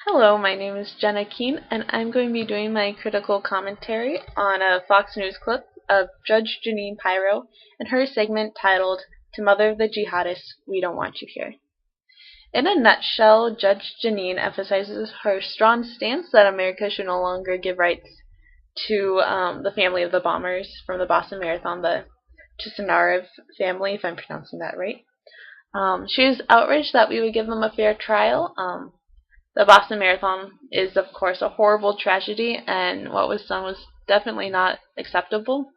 Hello, my name is Jeanine, and I'm going to be doing my critical commentary on a Fox News clip of Judge Jeanine Pirro and her segment titled "To Mother of the Jihadis, We Don't Want You Here." In a nutshell, Judge Jeanine emphasizes her strong stance that America should no longer give rights to the family of the bombers from the Boston Marathon, the Chisinarov family, if I'm pronouncing that right. She is outraged that we would give them a fair trial. The Boston Marathon is, of course, a horrible tragedy, and what was done was definitely not acceptable.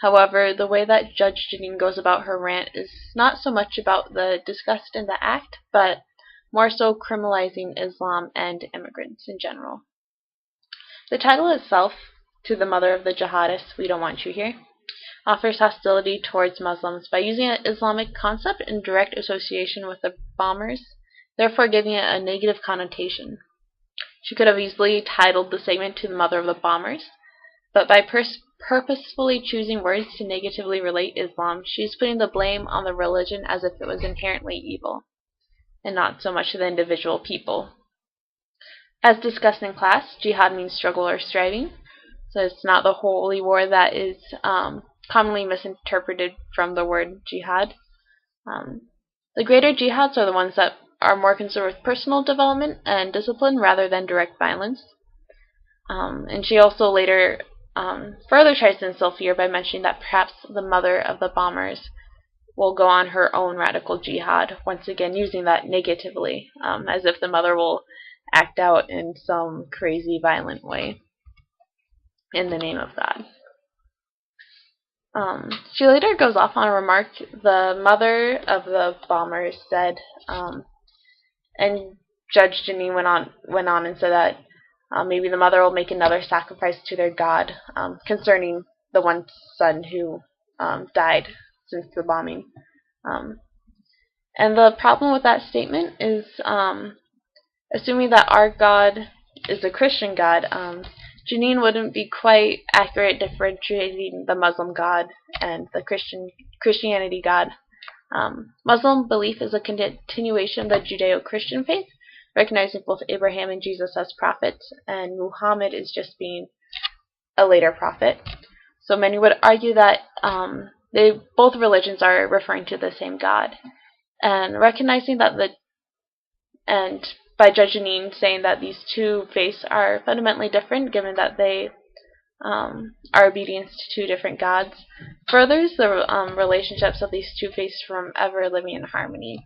However, the way that Judge Jeanine goes about her rant is not so much about the disgust in the act, but more so criminalizing Islam and immigrants in general. The title itself, "To the Mother of the Jihadis, We Don't Want You Here," offers hostility towards Muslims by using an Islamic concept in direct association with the bombers, therefore giving it a negative connotation. She could have easily titled the segment "To the Mother of the Bombers," but by purposefully choosing words to negatively relate Islam, she is putting the blame on the religion as if it was inherently evil, and not so much the individual people. As discussed in class, jihad means struggle or striving, so it's not the holy war that is commonly misinterpreted from the word jihad. The greater jihads are the ones that are more concerned with personal development and discipline rather than direct violence. And she also later further tries to instill fear by mentioning that perhaps the mother of the bombers will go on her own radical jihad, once again using that negatively, as if the mother will act out in some crazy violent way in the name of God. She later goes off on a remark the mother of the bombers said, and Judge Jeanine went on and said that maybe the mother will make another sacrifice to their God concerning the one son who died since the bombing. And the problem with that statement is assuming that our God is a Christian God, Jeanine wouldn't be quite accurate differentiating the Muslim God and the Christianity God. Muslim belief is a continuation of the Judeo-Christian faith, recognizing both Abraham and Jesus as prophets, and Muhammad is just being a later prophet. So many would argue that both religions are referring to the same God, and recognizing that by Judge Jeanine saying that these two faiths are fundamentally different, given that they are obedience to two different gods, furthers the relationships of these two faiths from ever living in harmony.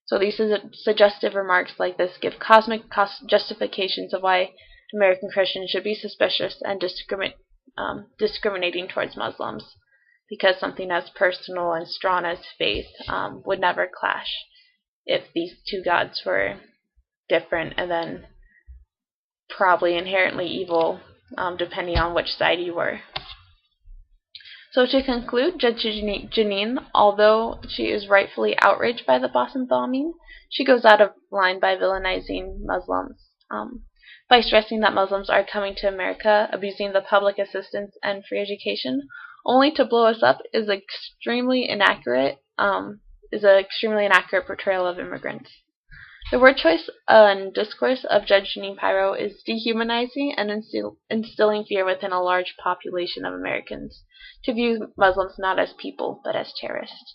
So these suggestive remarks like this give cosmic justifications of why American Christians should be suspicious and discriminating towards Muslims, because something as personal and strong as faith would never clash if these two gods were different and then probably inherently evil, depending on which side you were. So to conclude, Judge Jeanine, although she is rightfully outraged by the Boston bombing, she goes out of line by villainizing Muslims, by stressing that Muslims are coming to America, abusing the public assistance and free education, only to blow us up is an extremely inaccurate portrayal of immigrants. The word choice and discourse of Judge Jeanine Pirro is dehumanizing and instilling fear within a large population of Americans to view Muslims not as people, but as terrorists.